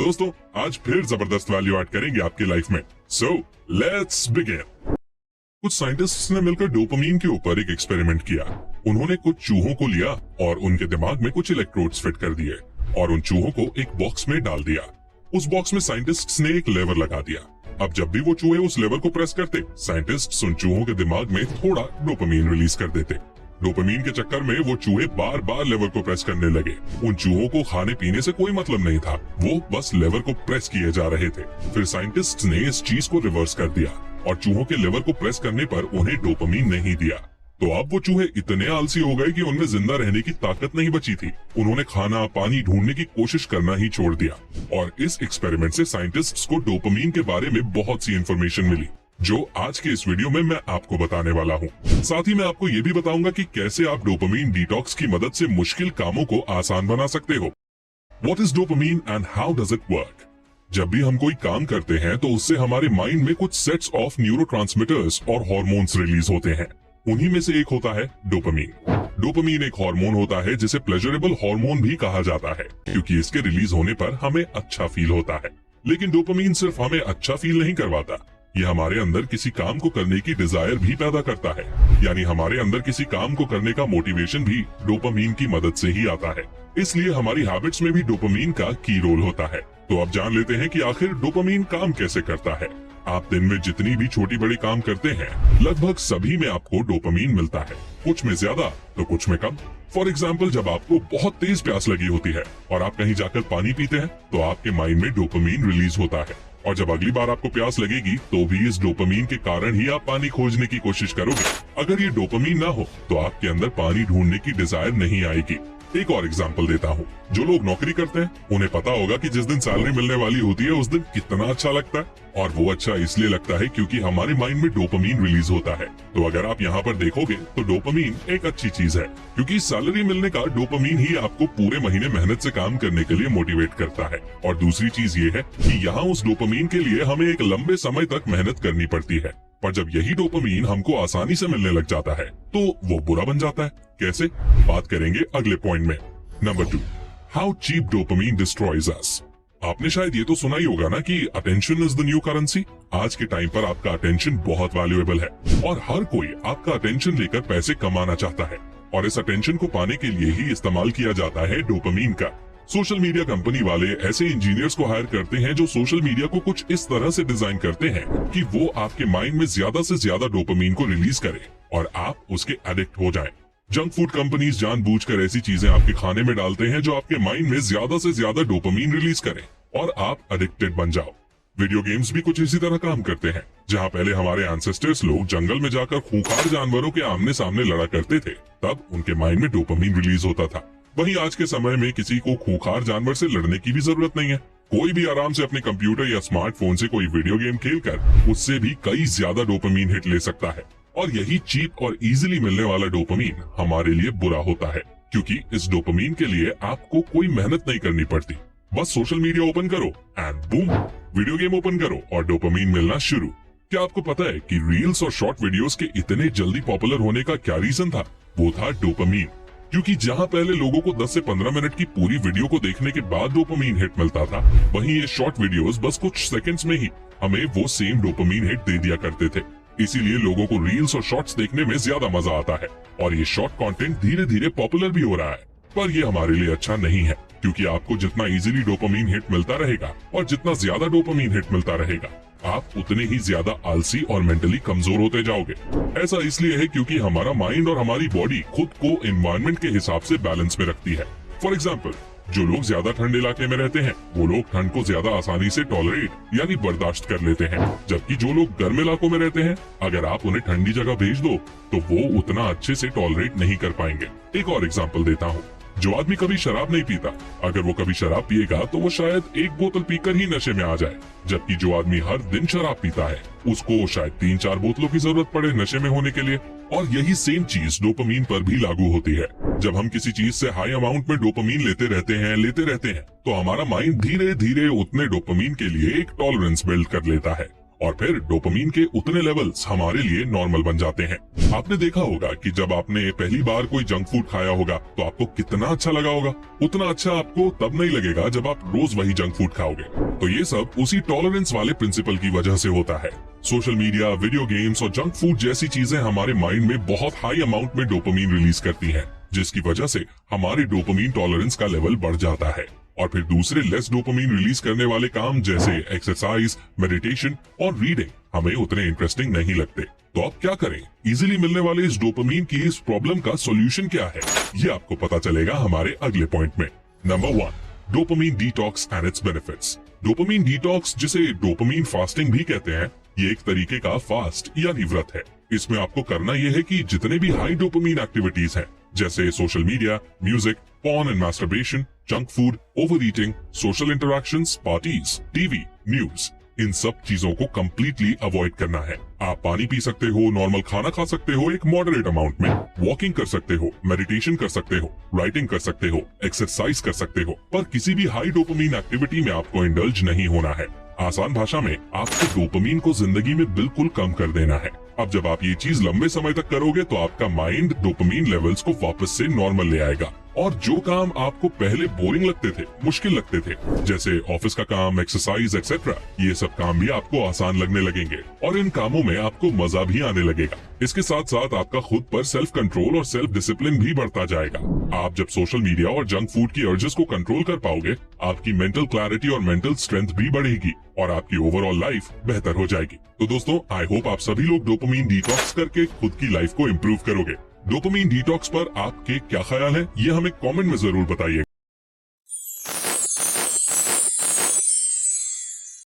दोस्तों, आज फिर जबरदस्त वैल्यू ऐड करेंगे आपकी लाइफ में। So let's begin. कुछ साइंटिस्ट्स ने मिलकर डोपामीन के ऊपर एक एक्सपेरिमेंट किया। उन्होंने कुछ चूहों को लिया और उनके दिमाग में कुछ इलेक्ट्रोड्स फिट कर दिए और उन चूहों को एक बॉक्स में डाल दिया। उस बॉक्स में साइंटिस्ट्स ने एक लेवर लगा दिया। अब जब भी वो चूहे उस लेवर को प्रेस करते, साइंटिस्ट्स उन चूहों के दिमाग में थोड़ा डोपामीन रिलीज कर देते। डोपामीन के चक्कर में वो चूहे बार बार लेवर को प्रेस करने लगे। उन चूहों को खाने पीने से कोई मतलब नहीं था, वो बस लेवर को प्रेस किए जा रहे थे। फिर साइंटिस्ट्स ने इस चीज को रिवर्स कर दिया और चूहों के लेवर को प्रेस करने पर उन्हें डोपामीन नहीं दिया। तो अब वो चूहे इतने आलसी हो गए कि उनमें जिंदा रहने की ताकत नहीं बची थी। उन्होंने खाना पानी ढूंढने की कोशिश करना ही छोड़ दिया। और इस एक्सपेरिमेंट से साइंटिस्ट्स को डोपामीन के बारे में बहुत सी इंफॉर्मेशन मिली, जो आज के इस वीडियो में मैं आपको बताने वाला हूँ। साथ ही मैं आपको ये भी बताऊंगा कि कैसे आप डोपामीन डिटॉक्स की मदद से मुश्किल कामों को आसान बना सकते हो। What is dopamine and how does it work? जब भी हम कोई काम करते हैं तो उससे हमारे माइंड में कुछ सेट्स ऑफ न्यूरोट्रांसमीटर्स और हार्मोन्स रिलीज होते हैं। उन्हीं में से एक होता है डोपामीन। डोपामीन एक हार्मोन होता है जिसे प्लेजरेबल हार्मोन भी कहा जाता है, क्योंकि इसके रिलीज होने पर हमें अच्छा फील होता है। लेकिन डोपामीन सिर्फ हमें अच्छा फील नहीं करवाता, ये हमारे अंदर किसी काम को करने की डिजायर भी पैदा करता है। यानी हमारे अंदर किसी काम को करने का मोटिवेशन भी डोपामीन की मदद से ही आता है। इसलिए हमारी हैबिट्स में भी डोपामीन का की रोल होता है। तो अब जान लेते हैं कि आखिर डोपामीन काम कैसे करता है। आप दिन में जितनी भी छोटी बड़ी काम करते हैं, लगभग सभी में आपको डोपामीन मिलता है, कुछ में ज्यादा तो कुछ में कम। फॉर एग्जाम्पल, जब आपको बहुत तेज प्यास लगी होती है और आप कहीं जाकर पानी पीते हैं तो आपके माइंड में डोपामीन रिलीज होता है। और जब अगली बार आपको प्यास लगेगी तो भी इस डोपामीन के कारण ही आप पानी खोजने की कोशिश करोगे। अगर ये डोपामीन ना हो तो आपके अंदर पानी ढूंढने की डिजायर नहीं आएगी। एक और एग्जांपल देता हूँ। जो लोग नौकरी करते हैं उन्हें पता होगा कि जिस दिन सैलरी मिलने वाली होती है उस दिन कितना अच्छा लगता है, और वो अच्छा इसलिए लगता है क्योंकि हमारे माइंड में डोपामीन रिलीज होता है। तो अगर आप यहाँ पर देखोगे तो डोपामीन एक अच्छी चीज है, क्योंकि सैलरी मिलने का डोपामीन ही आपको पूरे महीने मेहनत से काम करने के लिए मोटिवेट करता है। और दूसरी चीज ये है कि यहाँ उस डोपामीन के लिए हमें एक लंबे समय तक मेहनत करनी पड़ती है, पर जब यही डोपामीन हमको आसानी से मिलने लग जाता है तो वो बुरा बन जाता है। कैसे, बात करेंगे अगले पॉइंट में। Number 2, how cheap dopamine destroys us. आपने शायद ये तो सुना ही होगा ना कि attention is the new currency. आज के टाइम पर आपका अटेंशन बहुत वैल्यूएबल है और हर कोई आपका अटेंशन लेकर पैसे कमाना चाहता है, और इस अटेंशन को पाने के लिए ही इस्तेमाल किया जाता है डोपामीन का। सोशल मीडिया कंपनी वाले ऐसे इंजीनियर्स को हायर करते हैं जो सोशल मीडिया को कुछ इस तरह से डिजाइन करते हैं कि वो आपके माइंड में ज्यादा से ज्यादा डोपामीन को रिलीज करे और आप उसके एडिक्ट हो जाएं। जंक फूड कंपनीज जानबूझकर ऐसी चीजें आपके खाने में डालते हैं जो आपके माइंड में ज्यादा से ज्यादा डोपामीन रिलीज करे और आप एडिक्टेड बन जाओ। वीडियो गेम्स भी कुछ इसी तरह काम करते हैं। जहाँ पहले हमारे एंसेस्टर्स लोग जंगल में जाकर खूंखार जानवरों के आमने सामने लड़ा करते थे, तब उनके माइंड में डोपामीन रिलीज होता था। वहीं आज के समय में किसी को खूंखार जानवर से लड़ने की भी जरूरत नहीं है। कोई भी आराम से अपने कंप्यूटर या स्मार्टफोन से कोई वीडियो गेम खेलकर उससे भी कई ज्यादा डोपामीन हिट ले सकता है। और यही चीप और इजीली मिलने वाला डोपामीन हमारे लिए बुरा होता है, क्योंकि इस डोपामीन के लिए आपको कोई मेहनत नहीं करनी पड़ती। बस सोशल मीडिया ओपन करो and boom, video game open करो और डोपामीन मिलना शुरू। क्या आपको पता है कि रील्स और शॉर्ट वीडियोस के इतने जल्दी पॉपुलर होने का क्या रीजन था? वो था डोपामीन। क्योंकि जहां पहले लोगों को 10 से 15 मिनट की पूरी वीडियो को देखने के बाद डोपामीन हिट मिलता था, वहीं ये शॉर्ट वीडियोस बस कुछ सेकंड्स में ही हमें वो सेम डोपामीन हिट दे दिया करते थे। इसीलिए लोगों को रील्स और शॉर्ट्स देखने में ज्यादा मजा आता है और ये शॉर्ट कंटेंट धीरे धीरे पॉपुलर भी हो रहा है। पर ये हमारे लिए अच्छा नहीं है, क्योंकि आपको जितना इजीली डोपामीन हिट मिलता रहेगा और जितना ज्यादा डोपामीन हिट मिलता रहेगा, आप उतने ही ज्यादा आलसी और मेंटली कमजोर होते जाओगे। ऐसा इसलिए है क्योंकि हमारा माइंड और हमारी बॉडी खुद को एनवायरनमेंट के हिसाब से बैलेंस में रखती है। फॉर एग्जाम्पल, जो लोग ज्यादा ठंड इलाके में रहते हैं वो लोग ठंड को ज्यादा आसानी से टॉलरेट यानी बर्दाश्त कर लेते हैं, जबकि जो लोग गर्म इलाकों में रहते हैं, अगर आप उन्हें ठंडी जगह भेज दो तो वो उतना अच्छे से टॉलरेट नहीं कर पाएंगे। एक और एग्जाम्पल देता हूँ। जो आदमी कभी शराब नहीं पीता, अगर वो कभी शराब पिएगा तो वो शायद एक बोतल पीकर ही नशे में आ जाए, जबकि जो आदमी हर दिन शराब पीता है उसको शायद 3-4 बोतलों की जरूरत पड़े नशे में होने के लिए। और यही सेम चीज डोपामीन पर भी लागू होती है। जब हम किसी चीज से हाई अमाउंट में डोपामीन लेते रहते हैं तो हमारा माइंड धीरे धीरे उतने डोपामीन के लिए एक टॉलरेंस बिल्ड कर लेता है और फिर डोपामीन के उतने लेवल्स हमारे लिए नॉर्मल बन जाते हैं। आपने देखा होगा कि जब आपने पहली बार कोई जंक फूड खाया होगा तो आपको कितना अच्छा लगा होगा। उतना अच्छा आपको तब नहीं लगेगा जब आप रोज वही जंक फूड खाओगे। तो ये सब उसी टॉलरेंस वाले प्रिंसिपल की वजह से होता है। सोशल मीडिया, वीडियो गेम्स और जंक फूड जैसी चीजें हमारे माइंड में बहुत हाई अमाउंट में डोपामीन रिलीज करती हैं, जिसकी वजह से हमारे डोपामीन टॉलरेंस का लेवल बढ़ जाता है। और फिर दूसरे लेस डोपामीन रिलीज करने वाले काम जैसे एक्सरसाइज, मेडिटेशन और रीडिंग हमें उतने इंटरेस्टिंग नहीं लगते। तो अब क्या करें? इजीली मिलने वाले इस डोपामीन की इस प्रॉब्लम का सॉल्यूशन क्या है, ये आपको पता चलेगा हमारे अगले पॉइंट में। Number 1, dopamine detox and it's benefits. Dopamine detox, जिसे डोपामीन फास्टिंग भी कहते हैं, ये एक तरीके का फास्ट यानी व्रत है। इसमें आपको करना यह है कि जितने भी हाई डोपामीन एक्टिविटीज हैं जैसे social media, music, porn and masturbation, junk food, over eating, social interactions, parties, TV, news, इन सब चीजों को कम्प्लीटली अवॉइड करना है। आप पानी पी सकते हो, नॉर्मल खाना खा सकते हो एक मॉडरेट अमाउंट में, वॉकिंग कर सकते हो, मेडिटेशन कर सकते हो, राइटिंग कर सकते हो, एक्सरसाइज कर सकते हो, पर किसी भी हाई डोपामीन एक्टिविटी में आपको इंडल्ज नहीं होना है। आसान भाषा में आपको डोपामीन को जिंदगी में बिल्कुल कम कर देना है। अब जब आप ये चीज लंबे समय तक करोगे तो आपका माइंड डोपामीन लेवल्स को वापस से नॉर्मल ले आएगा और जो काम आपको पहले बोरिंग लगते थे, मुश्किल लगते थे, जैसे ऑफिस का काम, एक्सरसाइज एक्सेट्रा, ये सब काम भी आपको आसान लगने लगेंगे और इन कामों में आपको मजा भी आने लगेगा। इसके साथ साथ आपका खुद पर सेल्फ कंट्रोल और सेल्फ डिसिप्लिन भी बढ़ता जाएगा। आप जब सोशल मीडिया और जंक फूड की अर्जेस को कंट्रोल कर पाओगे, आपकी मेंटल क्लैरिटी और मेंटल स्ट्रेंथ भी बढ़ेगी और आपकी ओवरऑल लाइफ बेहतर हो जाएगी। तो दोस्तों, आई होप आप सभी लोग डोपामीन डिटॉक्स करके खुद की लाइफ को इम्प्रूव करोगे। डोपामीन डिटॉक्स पर आपके क्या ख्याल है, ये हमें कमेंट में जरूर बताइए।